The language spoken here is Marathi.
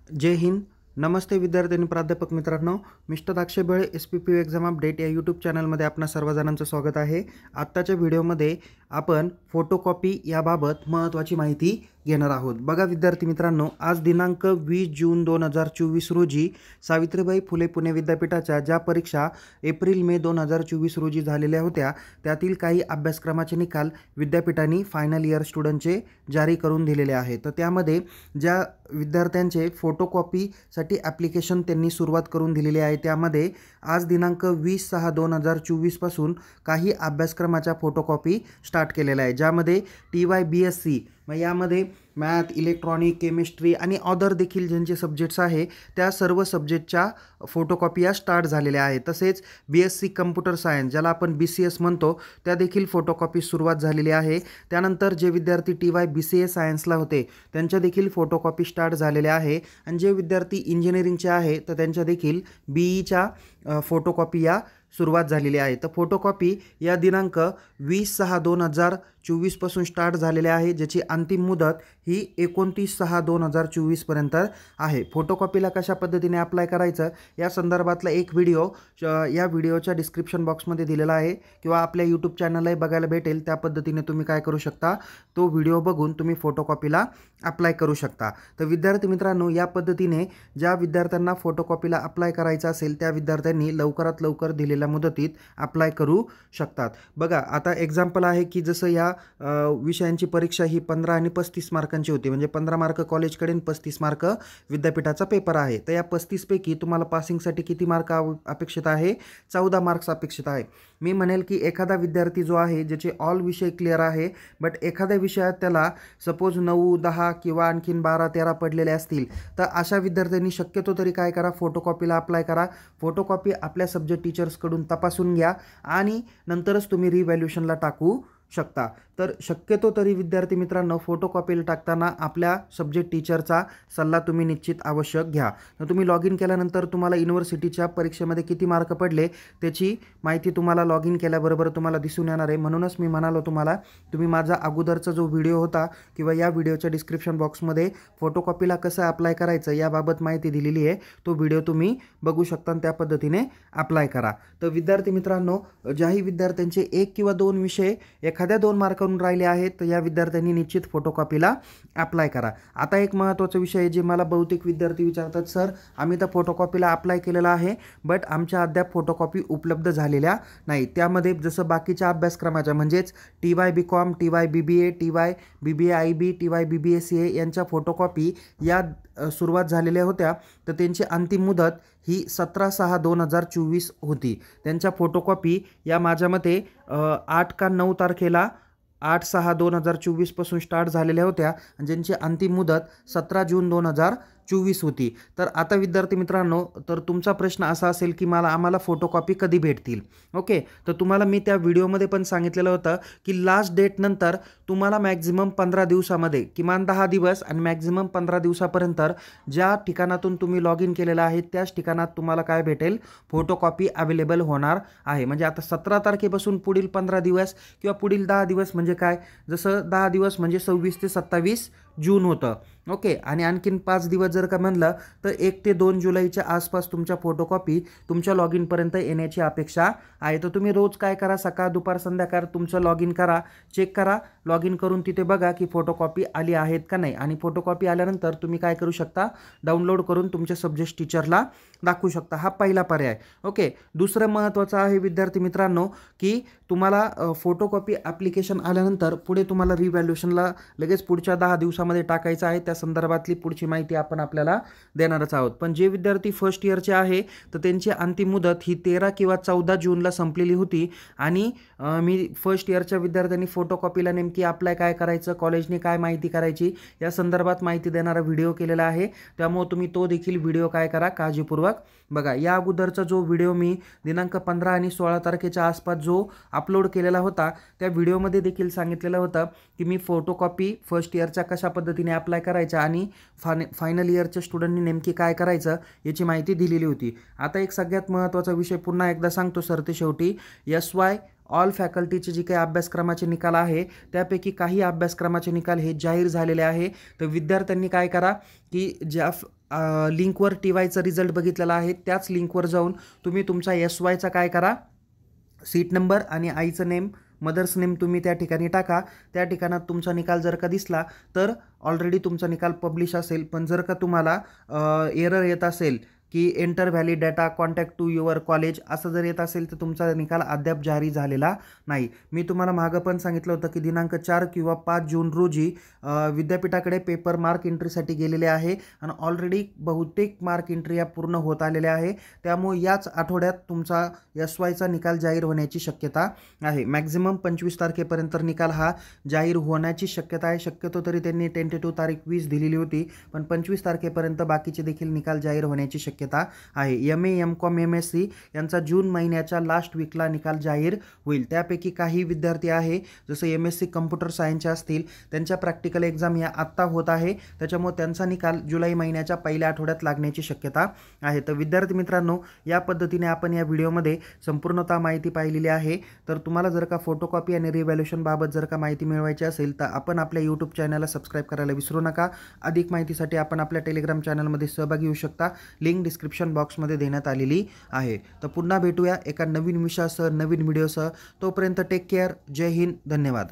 जय हिंद. नमस्ते विद्यार्थी आणि प्राध्यापक मित्रांनो. Mister दाक्षे Bele SPPU exam update या यूट्यूब चॅनलमध्ये आपणा सर्वजणांचं स्वागत आहे. आत्ताच्या व्हिडिओमध्ये आपण फोटोकॉपी याबाबत महत्त्वाची माहिती घेणार आहोत. बघा विद्यार्थी मित्रांनो, आज दिनांक 20 जून 2024 रोजी सावित्रीबाई फुले पुणे विद्यापीठाच्या ज्या परीक्षा एप्रिल-मे 2024 रोजी झालेल्या होत्या त्यातील काही अभ्यासक्रमाचे निकाल विद्यापीठाने फायनल इयर स्टुडंटचे जारी करून दिलेले आहेत. तर त्यामध्ये ज्या विद्यार्थ्यांचे फोटोकॉपीसाठी ॲप्लिकेशन त्यांनी सुरुवात करून दिलेली आहे त्यामध्ये आज दिनांक 20/6/2024 पासून काही अभ्यासक्रमाच्या फोटोकॉपी स्टार्ट केलेल्या आहे, ज्यामध्ये TY BSc मग यामध्ये मॅथ, इलेक्ट्रॉनिक, केमिस्ट्री आणि अदर देखील ज्यांचे सब्जेक्ट्स आहे त्या सर्व सब्जेक्टच्या फोटोकॉपी या स्टार्ट झालेल्या आहेत. तसेच BSc कम्प्युटर सायन्स ज्याला आपण BCS म्हणतो त्या देखील फोटोकॉपी सुरुवात झालेली आहे. त्यानंतर जे विद्यार्थी TY BCA सायन्सला होते त्यांच्या देखील फोटोकॉपी स्टार्ट झालेल्या आहे आणि जे विद्यार्थी इंजिनिअरिंगचे आहे तर त्यांच्या देखील BEच्या फोटोकॉपी या सुरुवात झालेली आहे. तर फोटोकॉपी या दिनांक 20/6/2024 पासून स्टार्ट झालेले आहे, ज्याची अंतिम मुदत ही 29/6/2024 पर्यंत आहे. फोटोकॉपीला कशा पद्धतीने अप्लाय करायचं या संदर्भातला एक व्हिडिओ या व्हिडिओच्या डिस्क्रिप्शन बॉक्समध्ये दिलेला आहे किंवा आपल्या यूट्यूब चॅनललाही बघायला भेटेल. त्या पद्धतीने तुम्ही काय करू शकता, तो व्हिडिओ बघून तुम्ही फोटोकॉपीला अप्लाय करू शकता. तर विद्यार्थी मित्रांनो, या पद्धतीने ज्या विद्यार्थ्यांना फोटोकॉपीला अप्लाय करायचं असेल त्या विद्यार्थ्यांनी लवकरात लवकर दिलेल्या मुदतीत अप्लाय करू शकतात. बघा आता एक्झाम्पल आहे की जसं या विषयांची परीक्षा ही 15 आणि 35 मार्कांची होती, म्हणजे 15 मार्क कॉलेजकडे 35 मार्क विद्यापीठाचा पेपर आहे. तर या 35 पैकी तुम्हाला पासिंगसाठी किती मार्क अपेक्षित आहे? 14 मार्क्स अपेक्षित आहे. मी म्हणेल की एखादा विद्यार्थी जो आहे ज्याचे ऑल विषय क्लिअर आहे बट एखाद्या विषयात त्याला सपोज 9, 10 किंवा आणखीन 12, 13 पडलेले असतील तर अशा विद्यार्थ्यांनी शक्यतो तरी काय करा, फोटोकॉपीला अप्लाय करा. फोटोकॉपी आपल्या सब्जेक्ट टीचर्सकडून तपासून घ्या आणि नंतरच तुम्ही रिव्हॅल्युएशनला टाकू शकता. तर शक्यतो तरी विद्यार्थी मित्रांनो, फोटोकॉपीला टाकताना आपल्या सब्जेक्ट टीचरचा सल्ला तुम्ही निश्चित आवश्यक घ्या. तर तुम्ही लॉग इन केल्यानंतर तुम्हाला युनिव्हर्सिटीच्या परीक्षेमध्ये किती मार्क पडले त्याची माहिती तुम्हाला लॉग इन केल्याबरोबर तुम्हाला दिसून येणार आहे. म्हणूनच मी म्हणालो तुम्हाला, तुम्ही माझा अगोदरचा जो व्हिडिओ होता किंवा या व्हिडिओच्या डिस्क्रिप्शन बॉक्समध्ये फोटोकॉपीला कसं अप्लाय करायचं याबाबत माहिती दिलेली आहे, तो व्हिडिओ तुम्ही बघू शकता आणि त्या पद्धतीने अप्लाय करा. तर विद्यार्थी मित्रांनो, ज्याही विद्यार्थ्यांचे 1 किंवा 2 विषय एखाद्या 2 मार्कावरून राहिले आहेत तर या विद्यार्थ्यांनी निश्चित फोटोकॉपीला अप्लाय करा. आता एक महत्त्वाचा विषय आहे जे मला बहुतेक विद्यार्थी विचारतात, सर आम्ही तर फोटोकॉपीला अप्लाय केलेला आहे बट आमच्या अद्याप फोटोकॉपी उपलब्ध झालेल्या नाही. त्यामध्ये जसं बाकीच्या अभ्यासक्रमाच्या म्हणजेच TY BCom, TY BBA, TY BBA IB, TY BBA CA यांच्या फोटोकॉपी या सुरुवात झालेल्या होत्या तर त्यांची अंतिम मुदत ही 17/6/2024 होती. त्यांच्या फोटोकॉपी या माझ्या मते 8 का 9 तारखेला 8/6/2024 पासून स्टार्ट झालेल्या होत्या आणि ज्यांची अंतिम मुदत 17 जून 2024 होती. तर आता विद्यार्थी मित्रांनो, तर तुमचा प्रश्न असा असेल की आम्हाला फोटोकॉपी कधी भेटतील? ओके, तर तुम्हाला मी त्या व्हिडिओमध्ये पण सांगितलेलं होतं की लास्ट डेट नंतर तुम्हाला मॅक्झिमम 15 दिवसामध्ये, किमान 10 दिवस आणि मॅक्झिमम 15 दिवसापर्यंत ज्या ठिकाणातून तुम्ही लॉग इन केलेलं आहे त्याच ठिकाणात तुम्हाला काय भेटेल, फोटोकॉपी अवेलेबल होणार आहे. म्हणजे आता 17 तारखेपासून पुढील 15 दिवस किंवा पुढील 10 दिवस म्हणजे काय, जसं 10 दिवस म्हणजे 26 ते 27 जून होतं. ओके, आणि आणखीन 5 दिवस जर का म्हणलं तर 1 ते 2 जुलैच्या आसपास तुमच्या फोटोकॉपी तुमच्या लॉग इनपर्यंत येण्याची अपेक्षा आहे. तर तुम्ही रोज काय करा, सकाळ दुपार संध्याकाळ तुमचं लॉग इन करा, चेक करा, लॉग इन करून तिथे बघा की फोटोकॉपी आली आहेत का नाही. आणि फोटोकॉपी आल्यानंतर तुम्ही काय करू शकता, डाउनलोड करून तुमच्या सब्जेक्ट टीचरला दाखवू शकता. हा पहिला पर्याय. ओके, दुसरं महत्त्वाचं आहे विद्यार्थी मित्रांनो की तुम्हाला फोटोकॉपी ॲप्लिकेशन आल्यानंतर पुढे तुम्हाला रिव्हॅल्युएशनला लगेच पुढच्या 10 दिवसामध्ये टाकायचं आहे. त्या संदर्भातली पुढची माहिती आपण आपल्याला देणारच आहोत. पण जे विद्यार्थी फर्स्ट इयरचे आहे तर त्यांची अंतिम मुदत ही 13 किंवा 14 जूनला संपलेली होती आणि मी फर्स्ट इयरच्या विद्यार्थ्यांनी फोटोकॉपीला नेमकी अप्लाय काय करायचं, कॉलेजने काय माहिती करायची या संदर्भात माहिती देणारा व्हिडिओ केलेला आहे. त्यामुळे तुम्ही तो देखील व्हिडिओ काय करा, काळजीपूर्वक बघा. या अगोदरचा जो व्हिडिओ मी दिनांक 15 आणि 16 तारखेच्या आसपास जो अपलोड केलेला होता त्या व्हिडिओमध्ये देखील सांगितलेलं होतं की मी फोटोकॉपी फर्स्ट इयरच्या कशा पद्धतीने अप्लाय करायचा आणि फायनल इयरच्या स्टुडंटनी नेमकी काय करायचं याची माहिती दिलेली होती. आता एक सगळ्यात महत्त्वाचा विषय पुन्हा एकदा सांगतो सरतेशेवटी, SY ऑल फॅकल्टीचे जे काही अभ्यासक्रमाचे निकाल आहे त्यापैकी काही अभ्यासक्रमाचे निकाल हे जाहीर झालेले आहे. तर विद्यार्थ्यांनी काय करा की ज्या लिंकवर TYचा रिझल्ट बघितलेला आहे त्याच लिंकवर जाऊन तुम्ही तुमचा SYचा काय करा, सीट नंबर आणि आईचं नेम, मदर्स नेम तुम्ही त्या ठिकाणी टाका. त्या ठिकाणात तुमचा निकाल जर का दिसला तर ऑलरेडी तुमचा निकाल पब्लिश असेल. पण जर का तुम्हाला एरर येत असेल की enter valid data contact to your college असं जर येत असेल तर तुमचा निकाल अद्याप जारी झालेला नाही. मी तुम्हाला मागं पण सांगितलं होतं की दिनांक 4 किंवा 5 जून रोजी विद्यापीठाकडे पेपर मार्क एंट्रीसाठी गेलेले आहे आणि ऑलरेडी बहुतेक मार्क एंट्री या पूर्ण होत आलेल्या आहे. त्यामुळे याच आठवड्यात तुमचा SYचा निकाल जाहीर होण्याची शक्यता आहे. मॅक्झिमम 25 तारखेपर्यंत निकाल हा जाहीर होण्याची शक्यता आहे. शक्यतो तरी त्यांनी टेंटेटिव्ह तारीख 20 दिलेली होती, पण 25 तारखेपर्यंत बाकीचे देखील निकाल जाहीर होण्याची शक्यता आहे. MA MCOM MSc यांचा जून महिन्याच्या लास्ट वीकला निकाल जाहीर होईल. त्यापैकी काही विद्यार्थी आहे जसं MSc कम्प्युटर सायन्सचे असतील त्यांच्या प्रॅक्टिकल एक्झाम या आत्ता होत आहे, त्याच्यामुळे त्यांचा निकाल जुलै महिन्याच्या पहिल्या आठवड्यात लागण्याची शक्यता आहे. तर विद्यार्थी मित्रांनो, या पद्धतीने आपण या व्हिडिओमध्ये संपूर्णतः माहिती पाहिलेली आहे. तर तुम्हाला जर का फोटोकॉपी आणि रिव्हॅल्युएशन बाबत जर का माहिती मिळवायची असेल तर आपण आपल्या यूट्यूब चॅनलला सबस्क्राईब करायला विसरू नका. अधिक माहितीसाठी आपण आपल्या टेलिग्राम चॅनलमध्ये सहभागी होऊ शकता. लिंक डिस्क्रिप्शन बॉक्समध्ये देण्यात आलेली आहे. तर पुन्हा भेटूया एका नवीन विषयासह, नवीन व्हिडिओसह. तोपर्यंत टेक केअर. जय हिंद. धन्यवाद.